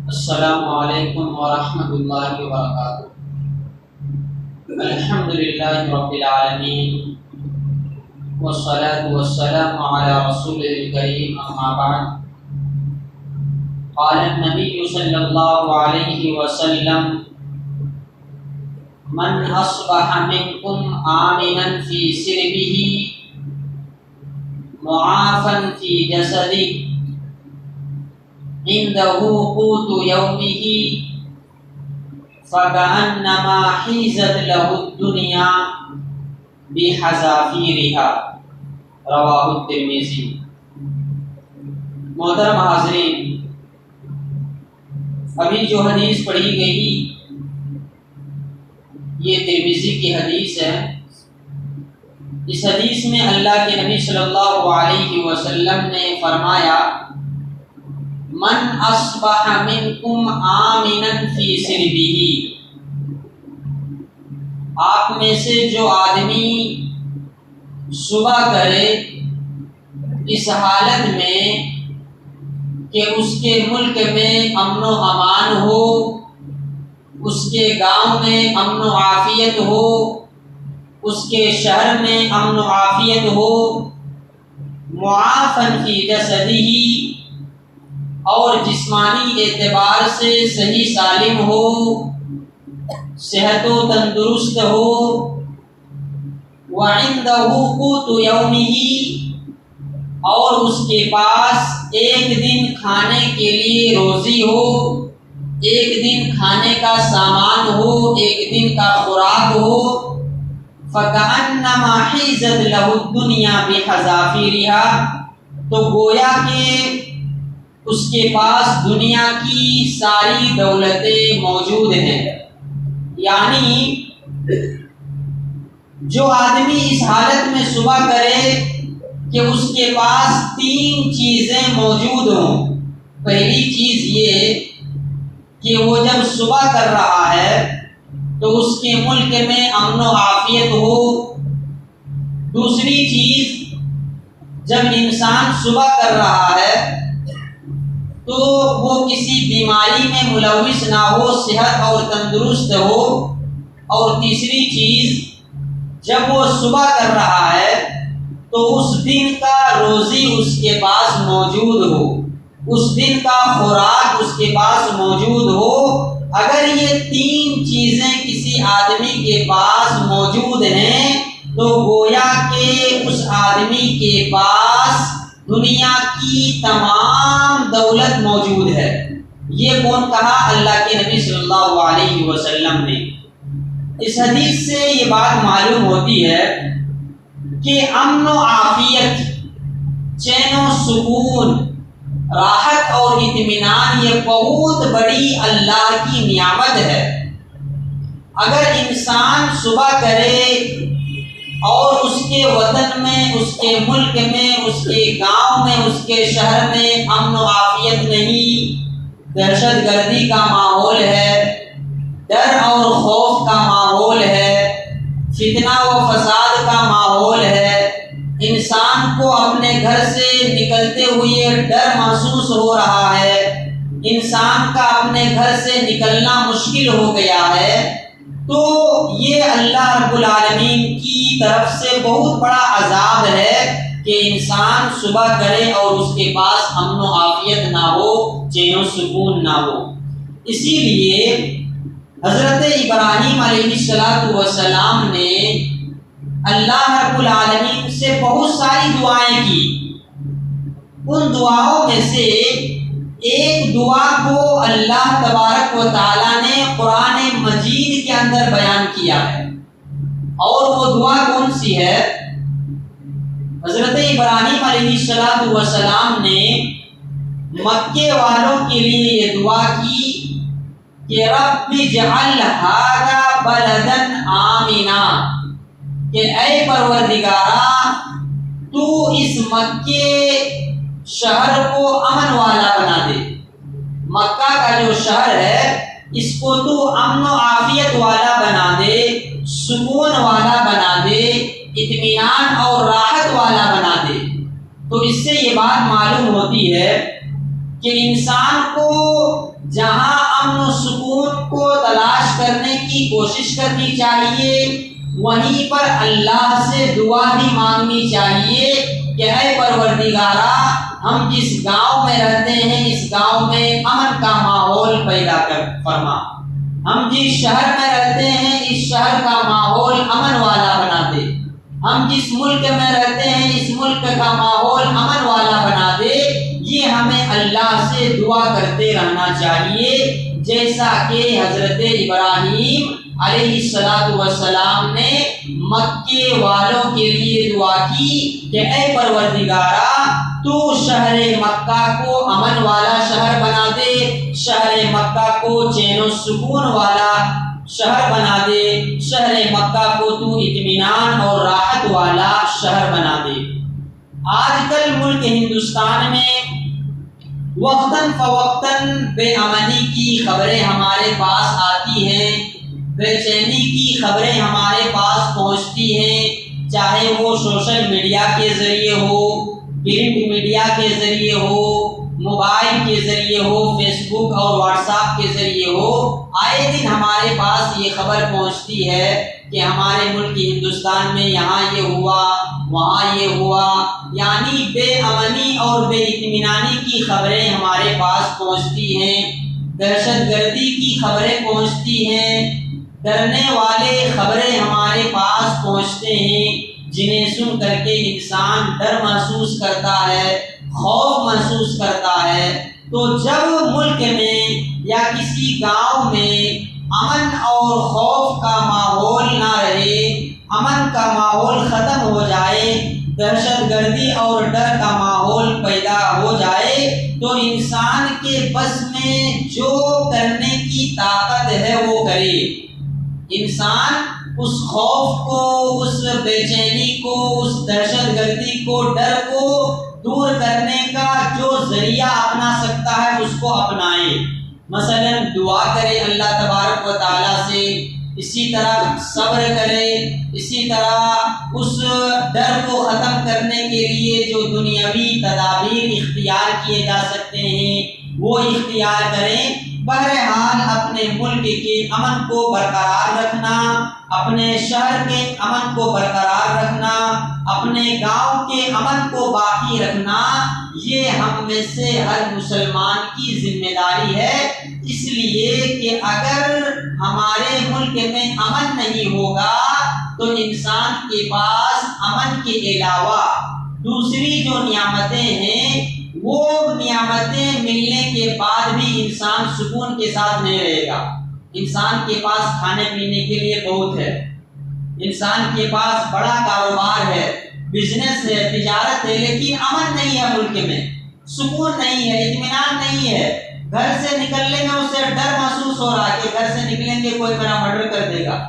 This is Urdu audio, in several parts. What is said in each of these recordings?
السلام علیکم ورحمۃ اللہ وبرکاتہ۔ الحمدللہ رب العالمین والصلاة والسلام علی رسولہ الکریم، اما بعد۔ قال النبی صلی اللہ علیہ وسلم: من اصبح منکم آمنا فی سربہ معافا فی جسدہ عنده قوت يومه فكأنما حيزت له الدنيا بحذافيرها، رواہ الترمذی۔ محترم حاضرین، ابھی جو حدیث پڑھی گئی یہ ترمذی کی حدیث ہے۔ اس حدیث میں اللہ کے نبی صلی اللہ علیہ وسلم نے فرمایا: من اصبح منکم آمنا فی سربہ، آپ میں سے جو آدمی صبح کرے اس حالت میں کہ اس کے ملک میں امن و امان ہو، اس کے گاؤں میں امن و عافیت ہو، اس کے شہر میں امن و عافیت ہو، معافا فی جسدہ، اور جسمانی اعتبار سے صحیح سالم ہو، صحت و تندرست ہو، وَعِنْدَهُ قُوتُ يَوْمِهِ، اور اس کے پاس ایک دن کھانے کے لیے روزی ہو، ایک دن کھانے کا سامان ہو، ایک دن کا خوراک ہو، فَكَأَنَّمَا حِيزَتْ لَهُ الدُّنْيَا بِحَذَافِيرِهَا، تو گویا کہ اس کے پاس دنیا کی ساری دولتیں موجود ہیں۔ یعنی جو آدمی اس حالت میں صبح کرے کہ اس کے پاس تین چیزیں موجود ہوں۔ پہلی چیز یہ کہ وہ جب صبح کر رہا ہے تو اس کے ملک میں امن و عافیت ہو۔ دوسری چیز، جب انسان صبح کر رہا ہے تو وہ کسی بیماری میں ملوث نہ ہو، صحت اور تندرست ہو۔ اور تیسری چیز، جب وہ صبح کر رہا ہے تو اس دن کا روزی اس کے پاس موجود ہو، اس دن کا خوراک اس کے پاس موجود ہو۔ اگر یہ تین چیزیں کسی آدمی کے پاس موجود ہیں تو گویا کہ اس آدمی کے پاس دنیا کی تمام دولت موجود ہے۔ یہ کون کہا؟ اللہ کے نبی صلی اللہ علیہ وسلم نے۔ اس حدیث سے یہ بات معلوم ہوتی ہے کہ امن و عافیت، چین و سکون، راحت اور اطمینان یہ بہت بڑی اللہ کی نعمت ہے۔ اگر انسان صبح کرے اور اس کے وطن میں، اس کے ملک میں، اس کے گاؤں میں، اس کے شہر میں امن و عافیت نہیں، دہشت گردی کا ماحول ہے، ڈر اور خوف کا ماحول ہے، فتنہ و فساد کا ماحول ہے، انسان کو اپنے گھر سے نکلتے ہوئے ڈر محسوس ہو رہا ہے، انسان کا اپنے گھر سے نکلنا مشکل ہو گیا ہے، تو یہ اللہ رب العالمین کی طرف سے بہت بڑا عذاب ہے کہ انسان صبح کرے اور اس کے پاس امن و عافیت نہ ہو، چین و سکون نہ ہو۔ اسی لیے حضرت ابراہیم علیہ السلام نے اللہ رب العالمین سے بہت ساری دعائیں کی۔ ان دعاؤں میں سے ایک دعا کو اللہ تبارک و تعالیٰ نے قرآن مجید کے اندر بیان کیا ہے، اور وہ دعا کون سی ہے؟ حضرت ابراہیم علیہ السلام نے مکے والوں کے لیے یہ دعا کی کہ رب اجعل ھذا بلدا آمنا، کہ اے پروردگارا تو اس مکے شہر کو امن والا بنا دے۔ مکہ کا جو شہر ہے اس کو تو امن و عافیت والا بنا دے، سکون والا بنا دے، اطمینان اور راحت والا بنا دے۔ تو اس سے یہ بات معلوم ہوتی ہے کہ انسان کو جہاں کوشش کرنی چاہیے، وہیں پر اللہ سے دعا بھی مانگنی چاہیے کہ اے پروردگارا، ہم جس گاؤں میں رہتے ہیں اس گاؤں میں امن کا ماحول پیدا کر فرما، ہم جس شہر میں رہتے ہیں اس شہر کا ماحول امن والا بنا دے، ہم جس ملک میں رہتے ہیں اس ملک کا ماحول امن والا بنا دے۔ یہ ہمیں اللہ سے دعا کرتے رہنا چاہیے، جیسا کہ حضرت ابراہیم علیہ السلام نے مکے والوں کے لیے دعا کی کہ اے پروردگارا، تو شہر مکہ کو امن والا شہر بنا دے، شہر مکہ کو چین و سکون والا شہر بنا دے، شہر مکہ کو تو اطمینان اور راحت والا شہر بنا دے۔ آج کل ملک ہندوستان میں وقتاً فوقتاً بے امنی کی خبریں ہمارے پاس آتی ہیں، بے چینی کی خبریں ہمارے پاس پہنچتی ہیں، چاہے وہ سوشل میڈیا کے ذریعے ہو، پرنٹ میڈیا کے ذریعے ہو، موبائل کے ذریعے ہو، فیس بک اور واٹس ایپ کے ذریعے ہو۔ آئے دن ہمارے پاس یہ خبر پہنچتی ہے کہ ہمارے ملک ہندوستان میں یہاں یہ ہوا، وہاں یہ ہوا، یعنی بے امنی اور بے اطمینانی کی خبریں ہمارے پاس پہنچتی ہیں، دہشت گردی کی خبریں پہنچتی ہیں، ڈرنے والے خبریں ہمارے پاس پہنچتے ہیں، جنہیں سن کر کے انسان ڈر محسوس کرتا ہے، خوف محسوس کرتا ہے۔ تو جب ملک میں یا کسی گاؤں میں امن اور خوف کا ماحول نہ رہے، امن کا ماحول ختم ہو جائے، دہشت گردی اور ڈر کا ماحول پیدا ہو جائے، تو انسان کے بس میں جو کرنے کی طاقت ہے وہ کرے۔ انسان اس خوف کو، اس بے چینی کو، اس دہشت گردی کو، ڈر کو دور کرنے کا جو ذریعہ اپنا سکتا ہے اس کو اپنائے۔ مثلا دعا کرے اللہ تبارک و تعالیٰ سے، اسی طرح صبر کرے، اسی طرح اس ڈر کو ختم کرنے کے لیے جو دنیاوی تدابیر اختیار کیے جا سکتے ہیں وہ اختیار کریں۔ بہرحال اپنے ملک کے امن کو برقرار رکھنا، اپنے شہر کے امن کو برقرار رکھنا، اپنے گاؤں کے امن کو باقی رکھنا، یہ ہم میں سے ہر مسلمان کی ذمہ داری ہے۔ اس لیے کہ اگر ہمارے ملک میں امن نہیں ہوگا تو انسان کے پاس امن کے علاوہ دوسری جو نعمتیں ہیں وہ نعمتیں ملنے کے بعد بھی انسان سکون کے ساتھ نہیں رہے گا۔ انسان کے پاس کھانے پینے کے لیے بہت ہے، انسان کے پاس بڑا کاروبار ہے، بزنس ہے، تجارت ہے، لیکن امن نہیں ہے، ملک میں سکون نہیں ہے، اطمینان نہیں ہے۔ گھر سے نکلنے میں اسے ڈر محسوس ہو رہا ہے کہ گھر سے نکلیں گے کوئی میرا مرڈر کر دے گا،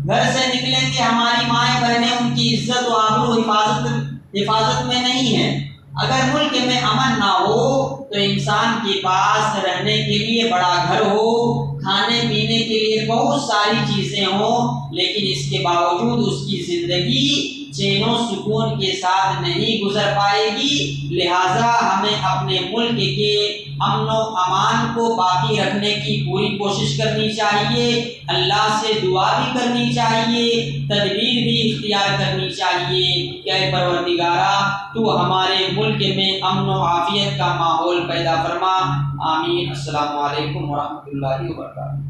گھر سے نکلیں گے ہماری مائیں بہنیں ان کی عزت و آبرو حفاظت میں نہیں ہے۔ اگر ملک میں امن نہ ہو تو انسان کے پاس رہنے کے لیے بڑا گھر ہو، کھانے پینے کے لیے بہت ساری چیزیں ہوں، لیکن اس کے باوجود اس کی زندگی چین و سکون کے ساتھ نہیں گزر پائے گی۔ لہٰذا ہمیں اپنے ملک کے امن و امان کو باقی رکھنے کی پوری کوشش کرنی چاہیے، اللہ سے دعا بھی کرنی چاہیے، تدبیر بھی اختیار کرنی چاہیے کہ اے پروردگارا تو ہمارے ملک میں امن و عافیت کا ماحول پیدا فرما۔ آمین۔ السلام علیکم ورحمۃ اللہ وبرکاتہ۔